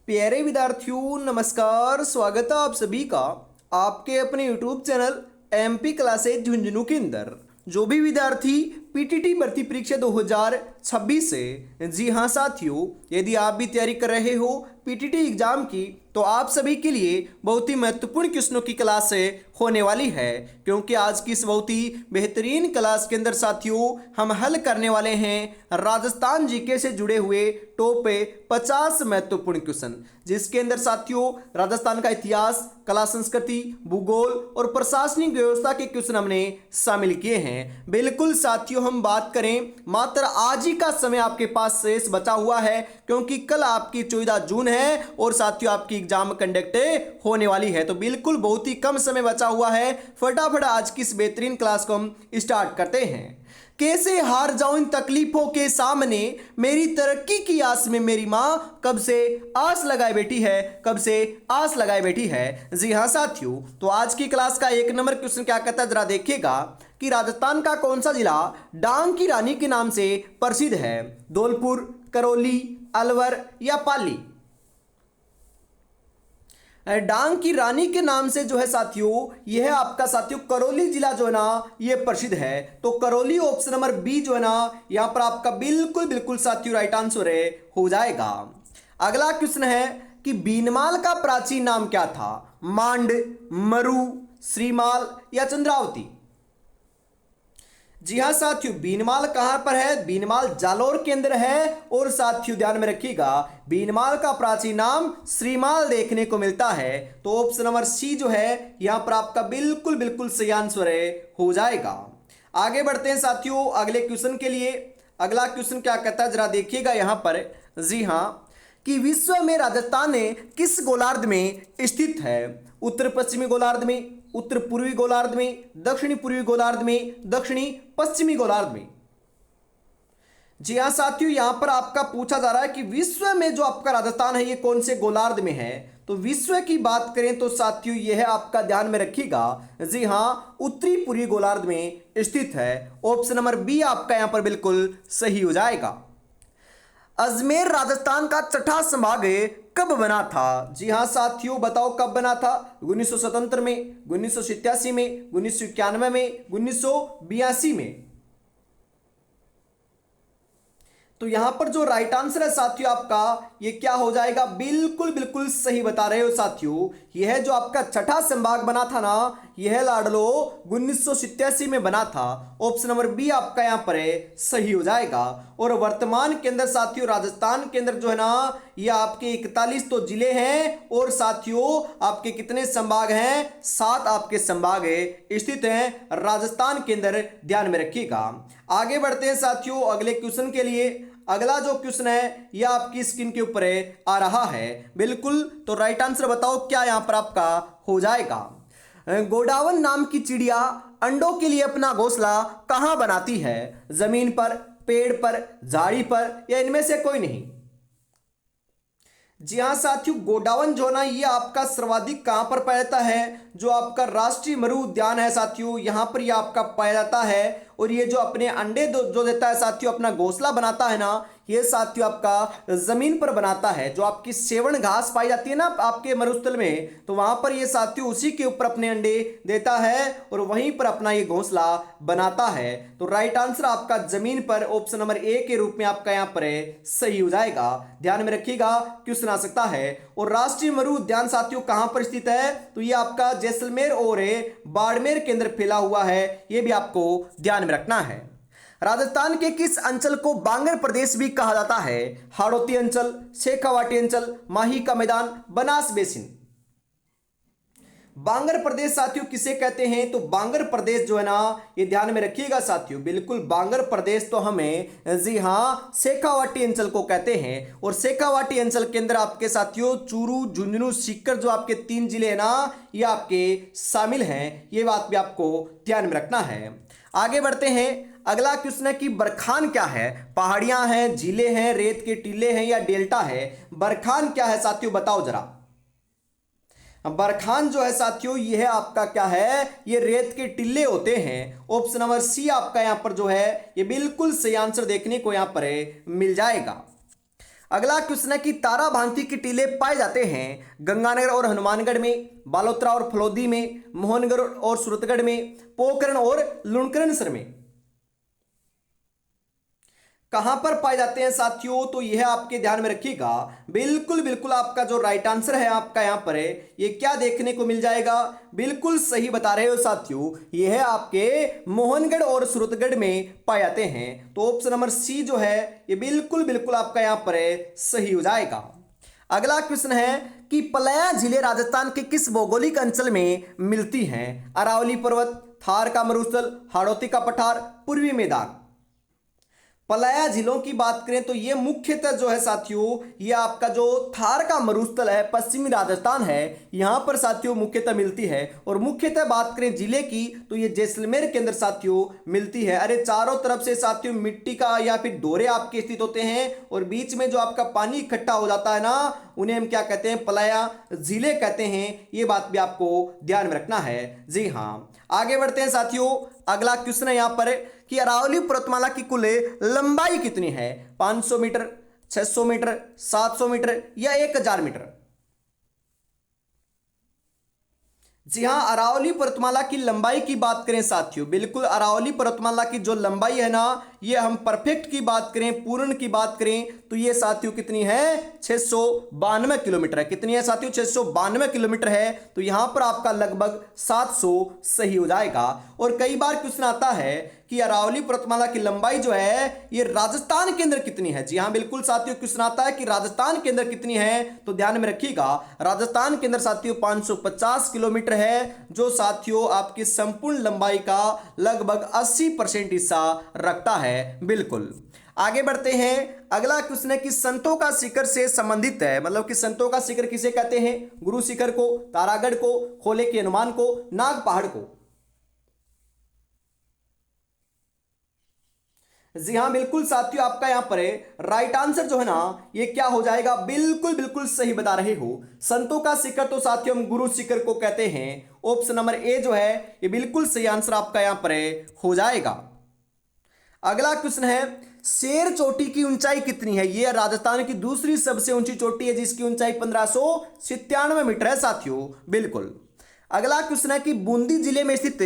प्यारे विद्यार्थियों नमस्कार। स्वागत है आप सभी का आपके अपने YouTube channel MP classes Jhunjhunu के अंदर। जो भी विद्यार्थी पीटीटी भर्ती परीक्षा 2026 से, जी हाँ साथियों, यदि आप भी तैयारी कर रहे हो पीटीटी एग्जाम की तो आप सभी के लिए बहुत ही महत्वपूर्ण क्वेश्चनों की क्लास से होने वाली है। क्योंकि आज की इस बहुत ही बेहतरीन क्लास के अंदर साथियों हम हल करने वाले हैं राजस्थान जीके से जुड़े हुए टॉप 50 महत्वपूर्ण क्वेश्चन, जिसके अंदर साथियों राजस्थान का इतिहास, कला संस्कृति, भूगोल और प्रशासनिक व्यवस्था के क्वेश्चन हमने शामिल किए हैं। बिल्कुल साथियों, हम बात करें मात्र आज ही का समय आपके पास शेष बचा हुआ है, क्योंकि कल आपकी 14 जून है और साथियों आपकी एग्जाम कंडक्ट होने वाली है। तो बिल्कुल बहुत ही कम समय बचा हुआ है। फटाफट आज की इस बेहतरीन क्लास को हम स्टार्ट करते हैं। कैसे हार जाऊं इन तकलीफों के सामने, मेरी तरक्की की आस में मेरी माँ कब से आस लगाए बैठी है, कब से आस लगाए बैठी है। जी हाँ साथियों, तो आज की क्लास का 1 नंबर क्वेश्चन क्या कहता है, जरा देखिएगा कि राजस्थान का कौन सा जिला डांग की रानी के नाम से प्रसिद्ध है? धौलपुर, करौली, अलवर या पाली? डांग की रानी के नाम से जो है साथियों, यह आपका साथियों करौली जिला जो है ना ये प्रसिद्ध है। तो करौली ऑप्शन नंबर बी जो है ना यहां पर आपका बिल्कुल बिल्कुल साथियों राइट आंसर हो जाएगा। अगला क्वेश्चन है कि बीनमाल का प्राचीन नाम क्या था? मांड, मरु, श्रीमाल या चंद्रावती? जी हाँ साथियों, बीनमाल कहां पर है? बीनमाल जालोर के अंदर है। और साथियों ध्यान में रखिएगा, बीनमाल का प्राचीन नाम श्रीमाल देखने को मिलता है। तो ऑप्शन नंबर सी जो है यहां पर आपका बिल्कुल बिल्कुल सही आंसर हो जाएगा। आगे बढ़ते हैं साथियों अगले क्वेश्चन के लिए। अगला क्वेश्चन क्या कहता है, जरा देखिएगा यहां पर। जी हाँ, कि विश्व में राजस्थान किस गोलार्ध में स्थित है? उत्तर पश्चिमी गोलार्ध में, उत्तर पूर्वी गोलार्ध में, दक्षिणी पूर्वी गोलार्ध में, दक्षिणी पश्चिमी गोलार्ध में? जी हाँ साथियों, यहां पर आपका पूछा जा रहा है कि विश्व में जो आपका राजस्थान है ये कौन से गोलार्ध में है। तो विश्व की बात करें तो साथियों यह आपका ध्यान में रखिएगा, जी हाँ उत्तरी पूर्वी गोलार्ध में स्थित है। ऑप्शन नंबर बी आपका यहां पर बिल्कुल सही हो जाएगा। अजमेर राजस्थान का छठा संभाग कब बना था? जी हाँ साथियों, बताओ कब बना था? 1977 में, 1987 में, 1991 में, 1982 में? तो यहां पर जो राइट आंसर है साथियों आपका ये क्या हो जाएगा? बिल्कुल बिल्कुल सही बता रहे हो साथियों। यह जो आपका छठा संभाग बना था ना, यह लाडलो 1987 में बना था। ऑप्शन नंबर बी आपका यहां पर सही हो जाएगा। और वर्तमान के अंदर साथियों राजस्थान के अंदर जो है ना ये आपके 41 तो जिले हैं और साथियों आपके कितने संभाग हैं? 7 आपके संभाग स्थित हैं राजस्थान के अंदर, ध्यान में रखिएगा। आगे बढ़ते हैं साथियों अगले क्वेश्चन के लिए। अगला जो क्वेश्चन है यह आपकी स्क्रीन के ऊपर आ रहा है बिल्कुल। तो राइट आंसर बताओ क्या यहां पर आपका हो जाएगा? गोडावन नाम की चिड़िया अंडों के लिए अपना घोंसला कहां बनाती है? जमीन पर, पेड़ पर, झाड़ी पर या इनमें से कोई नहीं? जी हाँ साथियों, गोडावन जो ना ये आपका सर्वाधिक कहां पर पाया जाता है? जो आपका राष्ट्रीय मरु उद्यान है साथियों, यहां पर ये आपका पाया जाता है। और ये जो अपने अंडे जो देता है साथियों, अपना घोंसला बनाता है ना, ये साथियों आपका जमीन पर बनाता है। जो आपकी सेवण घास पाई जाती है ना आपके मरुस्थल में, तो वहां पर ये साथियों उसी के ऊपर अपने अंडे देता है और वहीं पर अपना ये घोंसला बनाता है। तो राइट आंसर आपका जमीन पर ऑप्शन नंबर ए के रूप में आपका यहां पर सही हो जाएगा। ध्यान में रखिएगा क्वेश्चन आ सकता है। और राष्ट्रीय मरु उद्यान साथियों कहां पर स्थित है? तो ये आपका जैसलमेर और बाड़मेर के अंदर फैला हुआ है, ये भी आपको ध्यान में रखना है। राजस्थान के किस अंचल को बांगर प्रदेश भी कहा जाता है? हाड़ौती अंचल, शेखावाटी अंचल, माही का मैदान, बनास बेसिन? बांगर प्रदेश साथियों किसे कहते हैं? तो बांगर प्रदेश जो है ना ये ध्यान में रखिएगा साथियों, बिल्कुल बांगर प्रदेश तो हमें जी हाँ शेखावाटी अंचल को कहते हैं। और शेखावाटी अंचल के अंदर आपके साथियों चूरू, झुंझुनू, सीकर जो आपके 3 जिले हैं ना ये आपके शामिल हैं। ये बात भी आपको ध्यान में रखना है। आगे बढ़ते हैं। अगला क्वेश्चन है कि बरखान क्या है? पहाड़ियां हैं, झीलें हैं, रेत के टीले हैं या डेल्टा है? बरखान क्या है साथियों बताओ जरा। बरखान जो है साथियों यह आपका क्या है? ये रेत के टिल्ले होते हैं। ऑप्शन नंबर सी आपका यहां पर जो है ये बिल्कुल सही आंसर देखने को यहां पर मिल जाएगा। अगला क्वेश्चन है कि तारा भांति के टीले पाए जाते हैं गंगानगर और हनुमानगढ़ में, बालोतरा और फलोदी में, मोहनगढ़ और सूरतगढ़ में, पोखरण और लुणकरणसर में। कहां पर पाए जाते हैं साथियों, तो यह आपके ध्यान में रखिएगा। बिल्कुल बिल्कुल आपका जो राइट आंसर है आपका यहां पर है, ये क्या देखने को मिल जाएगा, बिल्कुल सही बता रहे हो साथियों, यह है आपके मोहनगढ़ और सूरतगढ़ में पाए जाते हैं। तो ऑप्शन नंबर सी जो है ये बिल्कुल बिल्कुल आपका यहां पर है, सही हो जाएगा। अगला क्वेश्चन है कि पलया झीलें राजस्थान के किस भौगोलिक अंचल में मिलती हैं? अरावली पर्वत, थार का मरुस्थल, हाड़ौती का पठार, पूर्वी मैदान। पलाया झीलों की बात करें तो ये मुख्यतः जो है साथियों, ये आपका जो थार का मरुस्थल है, पश्चिमी राजस्थान है, यहां पर साथियों मुख्यतः मिलती है। और मुख्यतः बात करें जिले की तो ये जैसलमेर के अंदर साथियों मिलती है। अरे चारों तरफ से साथियों मिट्टी का या फिर डोरे आपके स्थित होते हैं और बीच में जो आपका पानी इकट्ठा हो जाता है ना, उन्हें हम क्या कहते हैं, पलाया झीलें कहते हैं। ये बात भी आपको ध्यान में रखना है। जी हाँ, आगे बढ़ते हैं साथियों। अगला क्वेश्चन है यहां पर कि अरावली पर्वतमाला की कुल लंबाई कितनी है? 500 मीटर, 600 मीटर, 700 मीटर या 1000 मीटर। जी हां, अरावली पर्वतमाला की लंबाई की बात करें साथियों, बिल्कुल अरावली पर्वतमाला की जो लंबाई है ना, ये हम परफेक्ट की बात करें, पूर्ण की बात करें तो ये साथियों कितनी है, 692 किलोमीटर है। कितनी है साथियों, 692 किलोमीटर है। तो यहां पर आपका लगभग 700 सही हो जाएगा। और कई बार क्वेश्चन आता है कि अरावली पर्वतमाला की लंबाई जो है ये राजस्थान के अंदर कितनी है। जी हां, बिल्कुल साथियों क्वेश्चन आता है कि राजस्थान के अंदर कितनी है, तो ध्यान में रखिएगा राजस्थान के अंदर साथियों 550 किलोमीटर है, जो साथियों आपकी संपूर्ण लंबाई का लगभग 80% हिस्सा रखता है। बिल्कुल आगे बढ़ते हैं। अगला क्वेश्चन है कि संतों का शिखर से संबंधित है, मतलब कि संतों का शिखर किसे कहते हैं? गुरु शिखर को, तारागढ़ को, खोले के हनुमान को, नाग पहाड़ को। जी हां, बिल्कुल साथियों आपका यहां पर है राइट आंसर जो है ना, ये क्या हो जाएगा, बिल्कुल बिल्कुल सही बता रहे हो। संतों का शिखर तो साथियों हम गुरु शिखर को कहते हैं। ऑप्शन नंबर ए जो है ये बिल्कुल सही आंसर आपका यहां पर हो जाएगा। अगला क्वेश्चन है शेर चोटी की ऊंचाई कितनी है? यह राजस्थान की दूसरी सबसे ऊंची चोटी है, जिसकी ऊंचाई 1597 मीटर है साथियों। बिल्कुल अगला क्वेश्चन है कि बूंदी जिले में स्थित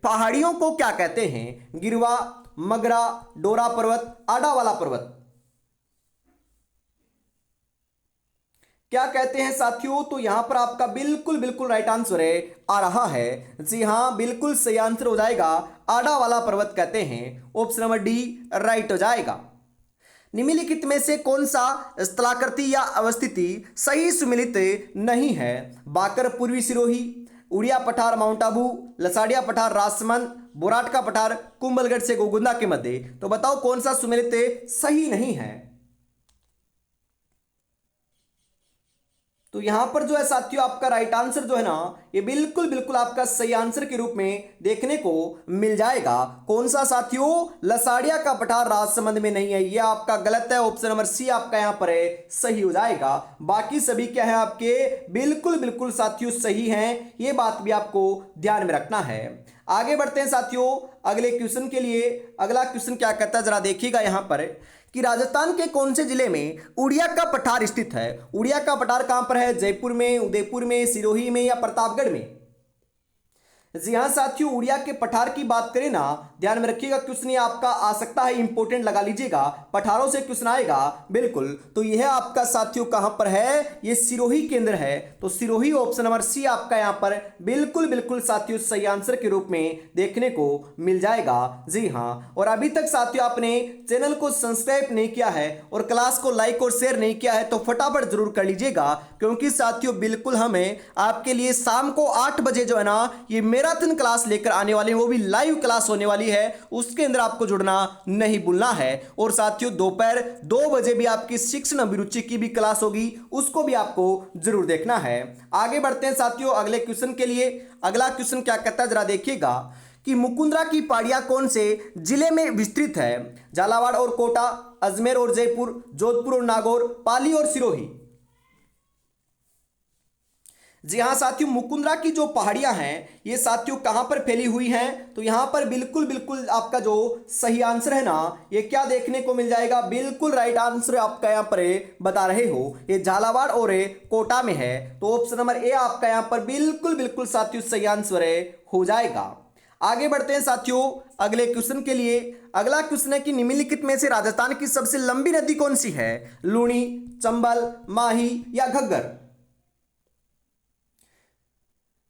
पहाड़ियों को क्या कहते हैं? गिरवा, मगरा, डोरा पर्वत, आडा वाला पर्वत। क्या कहते हैं साथियों? तो यहां पर आपका बिल्कुल बिल्कुल राइट आंसर है आ रहा है। जी हां, बिल्कुल सही आंसर हो जाएगा, आडा वाला पर्वत कहते हैं। ऑप्शन नंबर डी राइट हो जाएगा। निम्नलिखित में से कौन सा स्थलाकृति या अवस्थिति सही सुमेलित नहीं है? बाकर पूर्वी सिरोही, उड़िया पठार माउंट आबू, लसाड़िया पठार राजसमंद, बोराट का पठार कुंभलगढ़ से गोगुंदा के मध्य। तो बताओ कौन सा सुमेलित सही नहीं है? तो यहां पर जो है साथियों आपका राइट आंसर जो है ना, ये बिल्कुल बिल्कुल आपका सही आंसर के रूप में देखने को मिल जाएगा। कौन सा साथियों? लसाड़िया का पठार राजसमंद में नहीं है, ये आपका गलत है। ऑप्शन नंबर सी आपका यहां पर है, सही हो जाएगा। बाकी सभी क्या है आपके बिल्कुल बिल्कुल साथियों सही हैं, ये बात भी आपको ध्यान में रखना है। आगे बढ़ते हैं साथियों अगले क्वेश्चन के लिए। अगला क्वेश्चन क्या कहता है जरा देखिएगा यहां पर कि राजस्थान के कौन से जिले में उड़िया का पठार स्थित है? उड़िया का पठार कहां पर है? जयपुर में, उदयपुर में, सिरोही में या प्रतापगढ़ में? जी हां साथियों, उड़िया के पठार की बात करें ना, ध्यान में रखिएगा क्वेश्चन ये आपका आ सकता है, इंपोर्टेंट लगा लीजिएगा, पठारों से क्वेश्चन आएगा। बिल्कुल, तो यह आपका साथियों कहां पर है? ये सिरोही के अंदर है। तो सिरोही ऑप्शन नंबर सी आपका यहां पर बिल्कुल बिल्कुल साथियों सही आंसर के रूप में देखने को मिल जाएगा। जी हां, और अभी तक साथियों आपने चैनल को सब्सक्राइब नहीं किया है और क्लास को लाइक और शेयर नहीं किया है तो फटाफट जरूर कर लीजिएगा, क्योंकि साथियों बिल्कुल हमें आपके लिए शाम को 8 बजे जो है ना ये मैराथन क्लास लेकर आने वाले हैं, वो भी लाइव क्लास होने वाली है, उसके अंदर आपको जुड़ना नहीं भूलना है। और साथियों दोपहर 2 बजे भी आपकी शिक्षण अभिरुचि की भी क्लास होगी, उसको भी आपको जरूर देखना है। आगे बढ़ते हैं साथियों अगले क्वेश्चन के लिए। अगला क्वेश्चन क्या कहता है जरा देखिएगा कि मुकुंदरा की पहाड़ियां कौन से जिले में विस्तृत है? झालावाड़ और कोटा, अजमेर और जयपुर, जोधपुर और नागौर, पाली और सिरोही। जी हाँ साथियों, मुकुंदरा की जो पहाड़ियां हैं ये साथियों कहाँ पर फैली हुई हैं, तो यहाँ पर बिल्कुल बिल्कुल आपका जो सही आंसर है ना, ये क्या देखने को मिल जाएगा, बिल्कुल राइट आंसर आपका यहाँ पर बता रहे हो, ये झालावाड़ और कोटा में है। तो ऑप्शन नंबर ए आपका यहाँ पर बिल्कुल बिल्कुल साथियों सही आंसर हो जाएगा। आगे बढ़ते हैं साथियों अगले क्वेश्चन के लिए। अगला क्वेश्चन है कि निम्नलिखित में से राजस्थान की सबसे लंबी नदी कौन सी है, लूणी, चंबल, माही या घग्गर।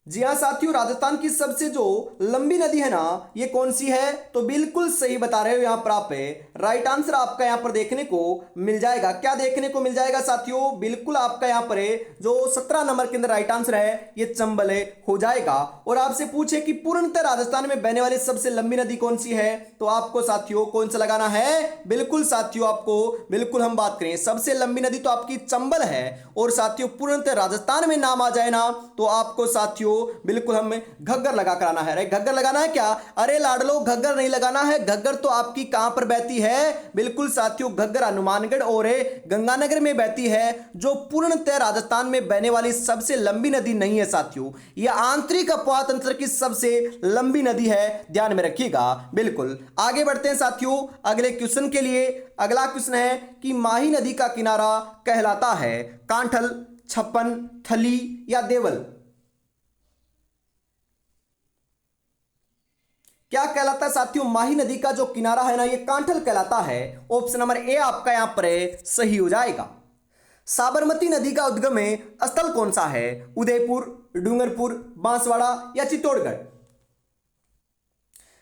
जी हाँ साथियों, राजस्थान की सबसे जो लंबी नदी है ना ये कौन सी है, तो बिल्कुल सही बता रहे हो यहाँ पर आप। राइट आंसर आपका यहाँ पर देखने को मिल जाएगा। क्या देखने को मिल जाएगा साथियों, बिल्कुल आपका यहाँ पर जो 17 नंबर के अंदर राइट आंसर है ये चंबल हो जाएगा। और आपसे पूछे कि पूर्णतः राजस्थान में बहने वाली सबसे लंबी नदी कौन सी है, तो आपको साथियों कौन सा लगाना है, बिल्कुल साथियों आपको बिल्कुल हम बात करें सबसे लंबी नदी तो आपकी चंबल है। और साथियों पूर्णतः राजस्थान में नाम आ जाए ना तो आपको साथियों बिल्कुल हमें घग्गर लगा कर आना है। अरे घग्गर लगाना है क्या, अरे लाडलो घग्गर नहीं लगाना है, घग्गर तो आपकी कहां पर बहती है, बिल्कुल साथियों घग्गर हनुमानगढ़ और गंगानगर में बहती है, जो पूर्णतः राजस्थान में बहने वाली सबसे लंबी नदी नहीं है साथियों, यह आंतरिक अपवाह तंत्र की सबसे लंबी नदी है, ध्यान में रखिएगा। बिल्कुल आगे बढ़ते हैं साथियों अगले क्वेश्चन के लिए। अगला क्वेश्चन है कि माही नदी का किनारा कहलाता है कांठल, छप्पन, थली या देवल। क्या कहलाता है साथियों, माही नदी का जो किनारा है ना ये कांठल कहलाता है। ऑप्शन नंबर ए आपका यहां पर सही हो जाएगा। साबरमती नदी का उद्गम स्थल कौन सा है, उदयपुर, डूंगरपुर, बांसवाड़ा या चित्तौड़गढ़।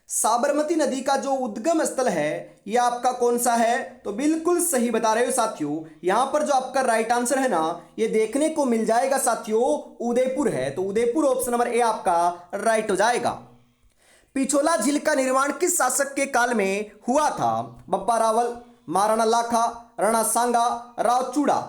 साबरमती नदी का जो उद्गम स्थल है यह आपका कौन सा है, तो बिल्कुल सही बता रहे हो साथियों। यहां पर जो आपका राइट आंसर है ना ये देखने को मिल जाएगा साथियों उदयपुर है। तो उदयपुर ऑप्शन नंबर ए आपका राइट हो जाएगा। पिछोला झील का निर्माण किस शासक के काल में हुआ था, बप्पा रावल, महाराणा लाखा, राणा सांगा, राव चूड़ा।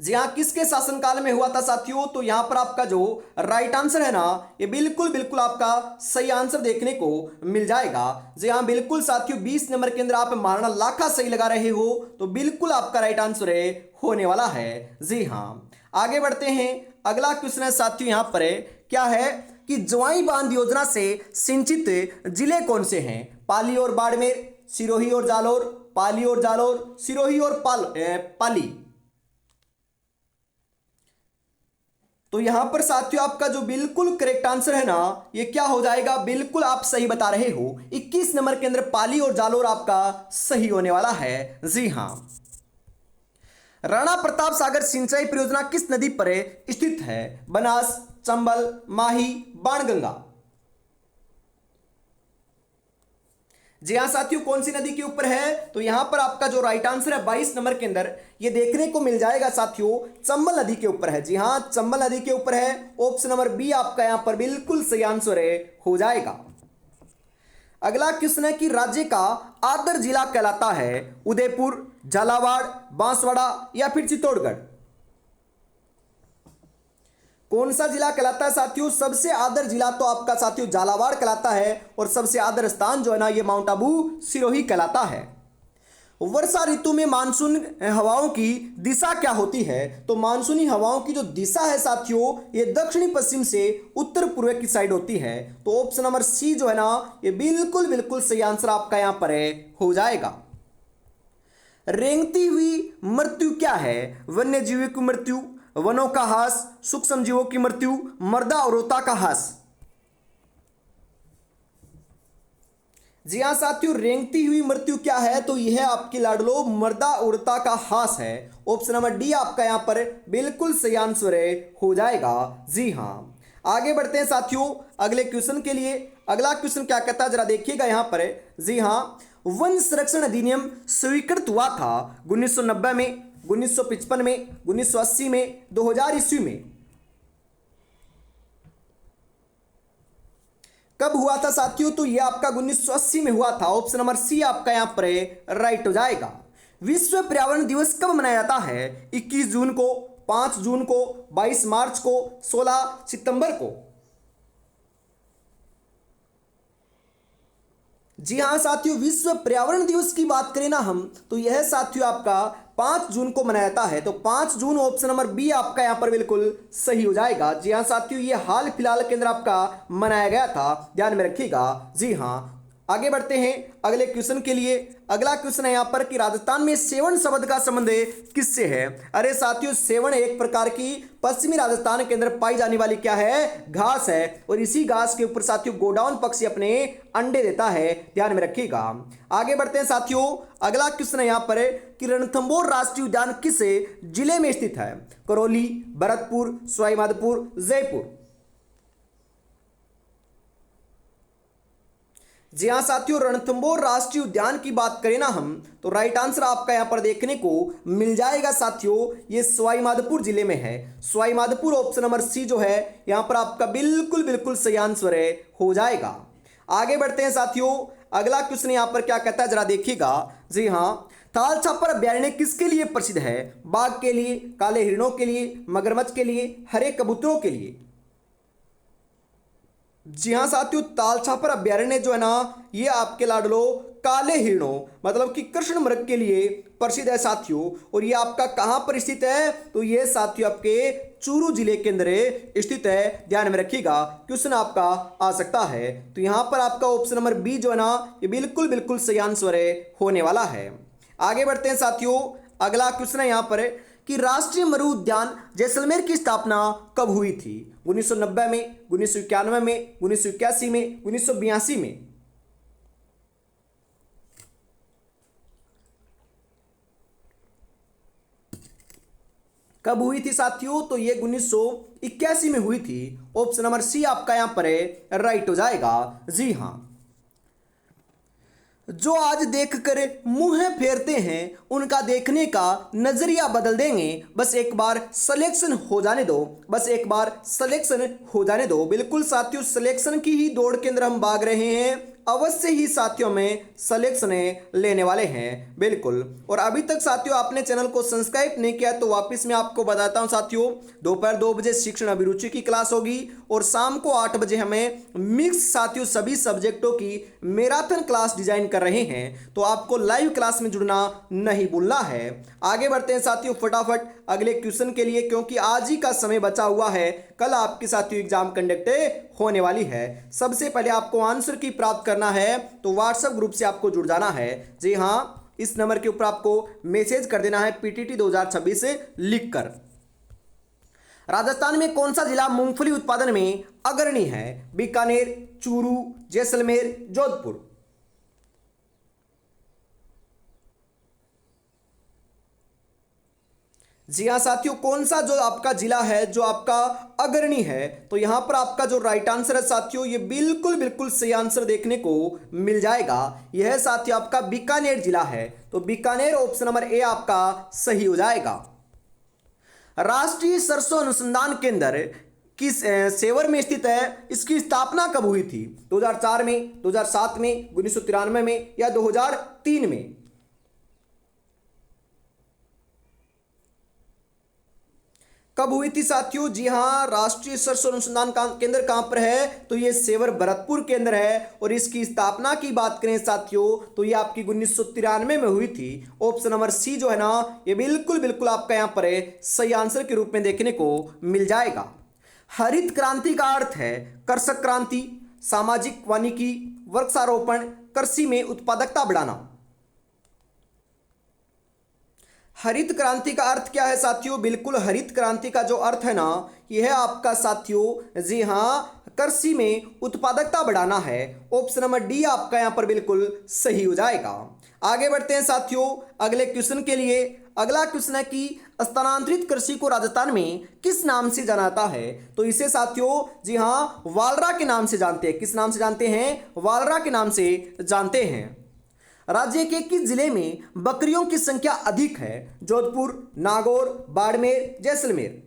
जी हाँ, किसके शासनकाल में हुआ था साथियों, तो यहां पर आपका जो राइट आंसर है ना ये बिल्कुल बिल्कुल आपका सही आंसर देखने को मिल जाएगा। जी हाँ बिल्कुल साथियों 20 नंबर के अंदर आप महाराणा लाखा सही लगा रहे हो, तो बिल्कुल आपका राइट आंसर होने वाला है। जी हाँ आगे बढ़ते हैं अगला क्वेश्चन है साथियों यहां पर क्या है कि जवाई बांध योजना से सिंचित जिले कौन से हैं, पाली और बाड़मेर, सिरोही और जालोर, पाली और जालोर, सिरोही और पाली। तो यहां पर साथियों आपका जो बिल्कुल करेक्ट आंसर है ना ये क्या हो जाएगा, बिल्कुल आप सही बता रहे हो। 21 नंबर के अंदर पाली और जालोर आपका सही होने वाला है। जी हां, राणा प्रताप सागर सिंचाई परियोजना किस नदी पर स्थित है, बनास, चंबल, माही, बाणगंगा। जी हाँ साथियों कौन सी नदी के ऊपर है, तो यहां पर आपका जो राइट आंसर है 22 नंबर के अंदर ये देखने को मिल जाएगा साथियों चंबल नदी के ऊपर है। जी हाँ चंबल नदी के ऊपर है। ऑप्शन नंबर बी आपका यहां पर बिल्कुल सही आंसर हो जाएगा। अगला क्वेश्चन है कि राज्य का आदर जिला कहलाता है उदयपुर, झालावाड़, बांसवाड़ा या फिर चित्तौड़गढ़। कौन सा जिला कहलाता है साथियों, सबसे आदर जिला तो आपका साथियों झालावाड़ कहलाता है और सबसे आदर स्थान जो है ना ये माउंट आबू सिरोही कहलाता है। वर्षा ऋतु में मानसून हवाओं की दिशा क्या होती है, तो मानसूनी हवाओं की जो दिशा है साथियों ये दक्षिणी पश्चिम से उत्तर पूर्व की साइड होती है। तो ऑप्शन नंबर सी जो है ना ये बिल्कुल बिल्कुल सही आंसर आपका यहां पर हो जाएगा। रेंगती हुई मृत्यु क्या है, वन्य जीवों की मृत्यु, वनों का हास, सूक्ष्म जीवों की मृत्यु, मर्दा और उड़ता का हास। जी हां साथियों रेंगती हुई मृत्यु क्या है, तो यह आपकी लाडलो मर्दा उड़ता का हास है। ऑप्शन नंबर डी आपका यहां पर बिल्कुल सही आंसर हो जाएगा। जी हां आगे बढ़ते हैं साथियों अगले क्वेश्चन के लिए। अगला क्वेश्चन क्या कहता है जरा देखिएगा यहां पर। जी हां, वन संरक्षण अधिनियम स्वीकृत हुआ था 1990 में, 1955 में, 1980 में, 2000 ईस्वी में। कब हुआ था साथियों, तो यह आपका 1980 में हुआ था। ऑप्शन नंबर सी आपका यहां पर राइट हो जाएगा। विश्व पर्यावरण दिवस कब मनाया जाता है, 21 जून को, 5 जून को, 22 मार्च को, 16 सितंबर को। जी हाँ साथियों विश्व पर्यावरण दिवस की बात करें ना हम, तो यह साथियों आपका 5 जून को मनाया जाता है। तो 5 जून ऑप्शन नंबर बी आपका यहाँ पर बिल्कुल सही हो जाएगा। जी हाँ साथियों, ये हाल फिलहाल के अंदर आपका मनाया गया था, ध्यान में रखिएगा। जी हाँ, आगे बढ़ते हैं अगले क्वेश्चन के लिए। अगला क्वेश्चन है यहाँ पर कि राजस्थान में सेवन शब्द का संबंध किससे है? अरे साथियों, सेवन एक प्रकार की पश्चिमी राजस्थान के अंदर पाई जाने वाली क्या है? घास है, और इसी घास के ऊपर साथियों गोडाउन पक्षी अपने अंडे देता है, ध्यान में रखिएगा। आगे बढ़ते हैं साथियों, अगला क्वेश्चन है यहाँ पर कि रणथंभौर राष्ट्रीय उद्यान किस जिले में स्थित है? करौली, भरतपुर, सवाईमाधोपुर, जयपुर। जी हाँ साथियों, रणथंभौर राष्ट्रीय उद्यान की बात करें ना हम, तो राइट आंसर आपका यहाँ पर देखने को मिल जाएगा साथियों, ये सवाईमाधोपुर जिले में है। सवाईमाधोपुर ऑप्शन नंबर सी जो है यहाँ पर आपका बिल्कुल बिल्कुल सही आंसर है, हो जाएगा। आगे बढ़ते हैं साथियों, अगला क्वेश्चन यहाँ पर क्या कहता है जरा देखिएगा। जी हाँ, ताल छापर अभ्यारण्य किसके लिए प्रसिद्ध है? बाघ के लिए, काले हिरणों के लिए, मगरमच्छ के लिए, हरे कबूतरों के लिए? जी हाँ साथियों, ताल छापर अभ्यारण्य जो है ना, ये आपके लाडलो काले हिरणों मतलब कि कृष्ण मृग के लिए प्रसिद्ध है साथियों। और ये आपका कहाँ पर स्थित है? तो ये साथियों आपके चूरू जिले के अंदर स्थित है, ध्यान में रखिएगा, क्वेश्चन आपका आ सकता है। तो यहाँ पर आपका ऑप्शन नंबर बी जो है ना, ये बिल्कुल बिल्कुल सही आंसर है, होने वाला है। आगे बढ़ते हैं साथियों, अगला क्वेश्चन है यहाँ पर कि राष्ट्रीय मरु उद्यान जैसलमेर की स्थापना कब हुई थी? 1990 में, 1991 में, 1981 में, 1982 में? कब हुई थी साथियों? तो ये 1981 में हुई थी। ऑप्शन नंबर सी आपका यहां पर है, राइट हो जाएगा। जी हां, जो आज देखकर मुंह फेरते हैं उनका देखने का नजरिया बदल देंगे। बस एक बार सिलेक्शन हो जाने दो, बस एक बार सिलेक्शन हो जाने दो। बिल्कुल साथियों, सिलेक्शन की ही दौड़ के अंदर हम भाग रहे हैं, अवश्य ही साथियों में सिलेक्शन लेने वाले हैं बिल्कुल। और अभी तक साथियों आपने चैनल को सब्सक्राइब नहीं किया तो वापस मैं आपको बताता हूं साथियों, दोपहर 2 बजे शिक्षण अभिरुचि की क्लास होगी और शाम को 8 बजे हमें मिक्स साथियों सभी सब्जेक्टों की मैराथन क्लास डिजाइन कर रहे हैं, तो आपको लाइव क्लास में जुड़ना नहीं भूलना है। आगे बढ़ते हैं साथियों फटाफट अगले क्वेश्चन के लिए, क्योंकि आज ही का समय बचा हुआ है, कल आपके साथियों एग्जाम कंडक्ट होने वाली है। सबसे पहले आपको आंसर की प्राप्त करना है तो व्हाट्सएप ग्रुप से आपको जुड़ जाना है। जी हाँ, इस नंबर के ऊपर आपको मैसेज कर देना है पीटीटी 2026 से लिखकर। राजस्थान में कौन सा जिला मूंगफली उत्पादन में अग्रणी है? बीकानेर, चूरू, जैसलमेर, जोधपुर? जी हाँ साथियों, कौन सा जो आपका जिला है जो आपका अग्रणी है? तो यहां पर आपका जो राइट आंसर है साथियों, ये बिल्कुल बिल्कुल सही आंसर देखने को मिल जाएगा। यह है साथियों आपका बीकानेर जिला है, तो बीकानेर ऑप्शन नंबर ए आपका सही हो जाएगा। राष्ट्रीय सरसों अनुसंधान केंद्र किस सेवर में स्थित है? इसकी स्थापना कब हुई थी? 2004 में, 2007 में, 1993 में या 2003 में? कब हुई थी साथियों? जी हां, राष्ट्रीय सरसों अनुसंधान केंद्र कहां पर है? तो ये सेवर भरतपुर के अंदर है। और इसकी स्थापना की बात करें साथियों तो ये आपकी 1993 में हुई थी। ऑप्शन नंबर सी जो है ना, ये बिल्कुल बिल्कुल आपका यहां पर है सही आंसर के रूप में देखने को मिल जाएगा। हरित क्रांति का अर्थ है कृषक क्रांति, सामाजिक वानिकी, वृक्षारोपण, कृषि में उत्पादकता बढ़ाना। हरित क्रांति का अर्थ क्या है साथियों? बिल्कुल हरित क्रांति का जो अर्थ है ना, यह है आपका साथियों, जी हाँ, कृषि में उत्पादकता बढ़ाना है। ऑप्शन नंबर डी आपका यहां पर बिल्कुल सही हो जाएगा। आगे बढ़ते हैं साथियों अगले क्वेश्चन के लिए। अगला क्वेश्चन है कि स्थानांतरित कृषि को राजस्थान में किस नाम से जाना जाता है? तो इसे साथियों जी हाँ वालरा के नाम से जानते हैं। किस नाम से जानते हैं? वालरा के नाम से जानते हैं। राज्य के किस जिले में बकरियों की संख्या अधिक है? जोधपुर, नागौर, बाड़मेर, जैसलमेर?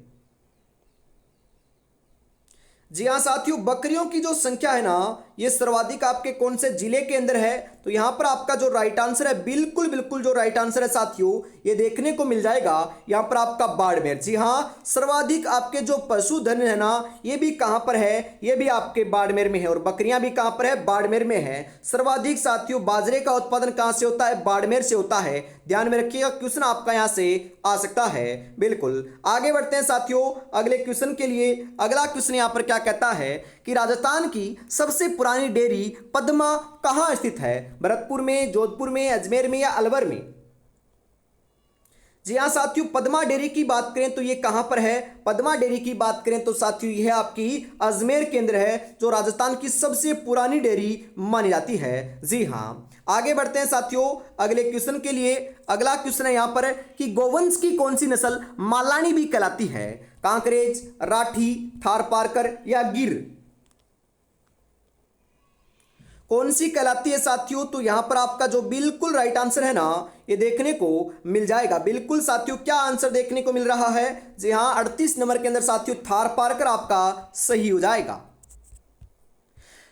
जी हाँ साथियों, बकरियों की जो संख्या है ना, ये सर्वाधिक आपके कौन से जिले के अंदर है? तो यहाँ पर आपका जो राइट आंसर है, बिल्कुल बिल्कुल जो राइट आंसर है साथियों, ये देखने को मिल जाएगा यहाँ पर आपका बाड़मेर। जी हाँ, सर्वाधिक आपके जो पशुधन है ना, ये भी कहाँ पर है? ये भी आपके बाड़मेर में है। और बकरियां भी कहाँ पर है? बाड़मेर में है। सर्वाधिक साथियों बाजरे का उत्पादन कहाँ से होता है? बाड़मेर से होता है। ध्यान में रखिएगा, क्वेश्चन आपका यहाँ से आ सकता है। बिल्कुल आगे बढ़ते हैं साथियों अगले क्वेश्चन के लिए। अगला क्वेश्चन यहाँ पर क्या कहता है कि राजस्थान की सबसे पुरानी डेयरी पद्मा कहाँ स्थित है? भरतपुर में, जोधपुर में, अजमेर में या अलवर में? जी हाँ साथियों, पद्मा डेयरी की बात करें तो ये कहाँ पर है? पद्मा डेयरी की बात करें तो साथियों यह आपकी अजमेर के अंदर है, जो राजस्थान की सबसे पुरानी डेयरी मानी जाती है। जी हाँ, आगे बढ़ते हैं साथियों अगले क्वेश्चन के लिए। अगला क्वेश्चन है यहाँ पर कि गोवंश की कौन सी नस्ल मालानी भी कहलाती है? कांकरेज, राठी, थारपारकर या गिर? कौन सी कहलाती है साथियों? तो यहां पर आपका जो बिल्कुल राइट आंसर है ना, ये देखने को मिल जाएगा। बिल्कुल साथियों, क्या आंसर देखने को मिल रहा है? जी हां, 38 नंबर के अंदर साथियों थारपारकर आपका सही हो जाएगा।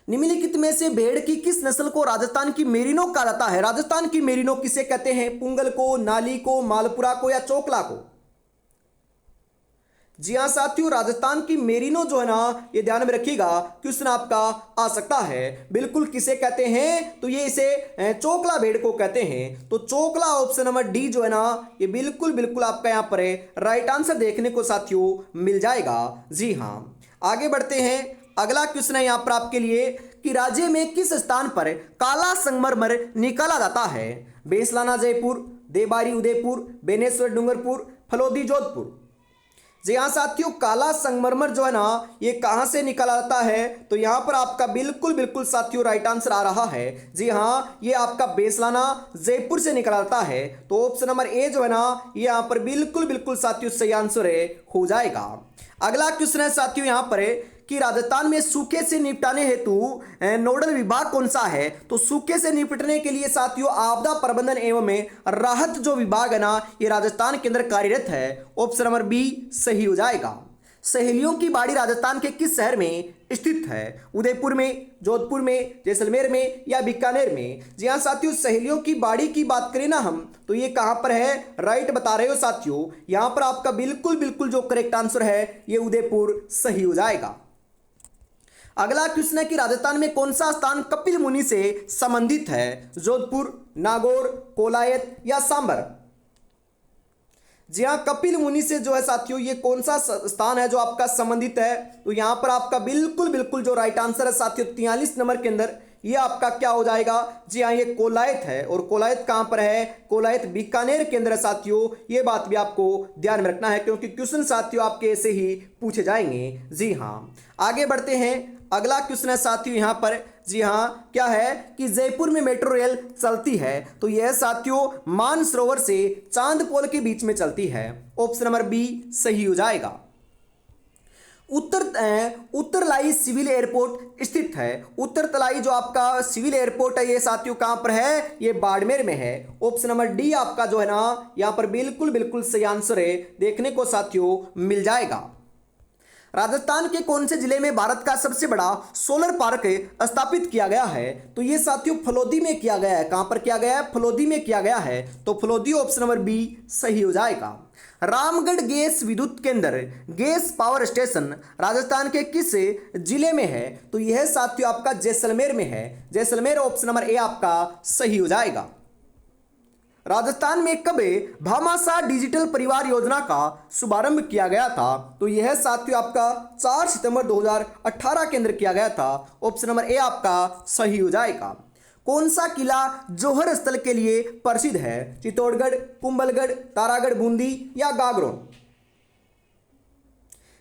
निम्नलिखित में से भेड़ की किस नस्ल को राजस्थान की मेरिनो कहा जाता है? राजस्थान की मेरिनो किसे कहते हैं? पुंगल को, नाली को, मालपुरा को या चोकला को? जी हाँ साथियों, राजस्थान की मेरिनो जो है ना, ये ध्यान में रखिएगा, क्वेश्चन आपका आ सकता है। बिल्कुल किसे कहते हैं? तो ये इसे चोकला भेड़ को कहते हैं। तो चोकला ऑप्शन नंबर डी जो है ना, ये बिल्कुल बिल्कुल आपका यहाँ पर राइट आंसर देखने को साथियों मिल जाएगा। जी हाँ, आगे बढ़ते हैं। अगला क्वेश्चन है यहाँ पर आपके लिए कि राज्य में किस स्थान पर काला संगमरमर निकाला जाता है? बेसलाना जयपुर, देबारी उदयपुर, बेनेश्वर डूंगरपुर, फलोदी जोधपुर? जी हाँ साथियों, काला संगमरमर जो है ना, ये कहाँ से निकाला जाता है? तो यहाँ पर आपका बिल्कुल बिल्कुल साथियों राइट आंसर आ रहा है। जी हाँ, ये आपका बेसलाना जयपुर से निकाला जाता है। तो ऑप्शन नंबर ए जो है ना, ये यहाँ पर बिल्कुल बिल्कुल साथियों सही आंसर हो जाएगा। अगला क्वेश्चन है साथियों यहाँ पर कि राजस्थान में सूखे से निपटाने हेतु नोडल विभाग कौन सा है? तो सूखे से निपटने के लिए साथियों आपदा प्रबंधन एवं राहत जो विभाग है ना, ये राजस्थान के अंदर कार्यरत है। ऑप्शन नंबर बी सही हो जाएगा। सहेलियों की बाड़ी राजस्थान के किस शहर में स्थित है? उदयपुर में, जोधपुर में, जैसलमेर में या बीकानेर में? जी हाँ साथियों, सहेलियों की बाड़ी की बात करें ना हम, तो ये कहाँ पर है? राइट बता रहे हो साथियों। यहाँ पर आपका बिल्कुल बिल्कुल जो करेक्ट आंसर है, ये उदयपुर सही हो जाएगा। अगला क्वेश्चन है कि राजस्थान में कौन सा स्थान कपिल मुनि से संबंधित है? जोधपुर, नागौर, कोलायत या सांबर? जी हाँ, कपिल मुनि से जो है साथियों ये कौन सा स्थान है जो आपका संबंधित है? तो यहाँ पर आपका बिल्कुल बिल्कुल जो राइट आंसर है साथियों 43 नंबर के अंदर, ये आपका क्या हो जाएगा? जी हाँ, ये कोलायत है। और कोलायत कहाँ पर है? कोलायत बीकानेर के अंदर है साथियों। ये बात भी आपको ध्यान में रखना है, क्योंकि क्वेश्चन साथियों आपके ऐसे ही पूछे जाएंगे। जी हाँ, आगे बढ़ते हैं। अगला क्वेश्चन है साथियों यहाँ पर, जी हाँ, क्या है कि जयपुर में मेट्रो रेल चलती है? तो यह साथियों मानसरोवर से चांदपोल के बीच में चलती है। ऑप्शन नंबर बी सही हो जाएगा। उत्तरलाई सिविल एयरपोर्ट स्थित है। उत्तरतलाई जो आपका सिविल एयरपोर्ट है, ये साथियों कहां पर है? ये बाड़मेर में है। ऑप्शन नंबर डी आपका जो है ना, यहां पर बिल्कुल बिल्कुल सही आंसर है, देखने को साथियों मिल जाएगा। राजस्थान के कौन से जिले में भारत का सबसे बड़ा सोलर पार्क स्थापित किया गया है? तो ये साथियों फलोदी में किया गया है। कहां पर किया गया है? फलोदी में किया गया है। तो फलोदी ऑप्शन नंबर बी सही हो जाएगा। रामगढ़ गैस विद्युत केंद्र गैस पावर स्टेशन राजस्थान के किस जिले में है? तो यह साथियों आपका जैसलमेर में है। जैसलमेर ऑप्शन नंबर ए आपका सही हो जाएगा। राजस्थान में कब भामाशाह डिजिटल परिवार योजना का शुभारंभ किया गया था? तो यह साथियों आपका 4 सितंबर 2018 के अंदर किया गया था। ऑप्शन नंबर ए आपका सही हो जाएगा। कौन सा किला जौहर स्थल के लिए प्रसिद्ध है? चित्तौड़गढ़, कुंभलगढ़, तारागढ़, बूंदी या गागरोन?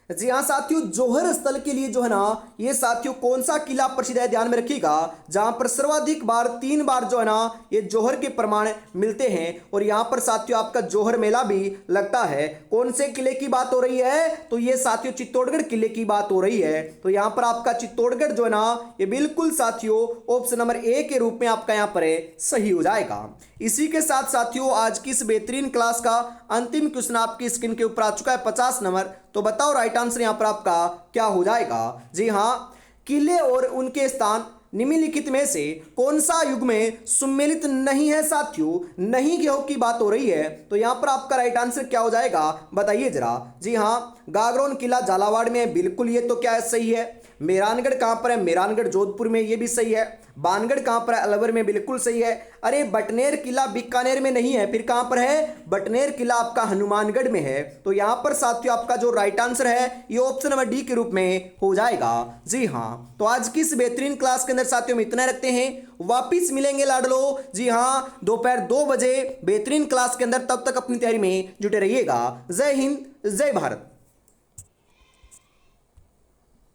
जी हाँ साथियों, जौहर स्थल के लिए जो है ना, ये साथियों कौन सा किला प्रसिद्ध है? ध्यान में रखिएगा, जहां पर सर्वाधिक बार 3 बार जो है ना, ये जौहर के प्रमाण मिलते हैं। और यहां पर साथियों आपका जौहर मेला भी लगता है। कौन से किले की बात हो रही है? तो ये साथियों चित्तौड़गढ़ किले की बात हो रही है। तो यहां पर आपका चित्तौड़गढ़ जो है ना, ये बिल्कुल साथियों ऑप्शन नंबर ए के रूप में आपका यहाँ पर सही हो जाएगा। इसी के साथ साथियों आज की इस बेहतरीन क्लास का अंतिम क्वेश्चन आपकी स्क्रीन के ऊपर आ चुका है 50 नंबर। तो बताओ राइट आंसर यहाँ पर आपका क्या हो जाएगा? जी हाँ, किले और उनके स्थान निम्नलिखित में से कौन सा युग में सुमेलित नहीं है साथियों? नहीं गेहूं की बात हो रही है, तो यहां पर आपका राइट आंसर क्या हो जाएगा बताइए जरा। जी हाँ, गागरोन किला झालावाड़ में है, बिल्कुल ये तो क्या है सही है। मेहरानगढ़ कहां पर है? मेहरानगढ़ जोधपुर में, ये भी सही है। बानगढ़ कहां पर है? अलवर में, बिल्कुल सही है। अरे बटनेर किला बीकानेर में नहीं है, फिर कहां पर है? बटनेर किला आपका हनुमानगढ़ में है। तो यहां पर साथियों आपका जो राइट आंसर है ये ऑप्शन नंबर डी के रूप में हो जाएगा। जी हाँ, तो आज की इस बेहतरीन क्लास के अंदर साथियों हम इतना रखते हैं, वापिस मिलेंगे लाडलो। जी हाँ, दोपहर 2 बजे बेहतरीन क्लास के अंदर। तब तक अपनी तैयारी में जुटे रहिएगा। जय हिंद, जय भारत।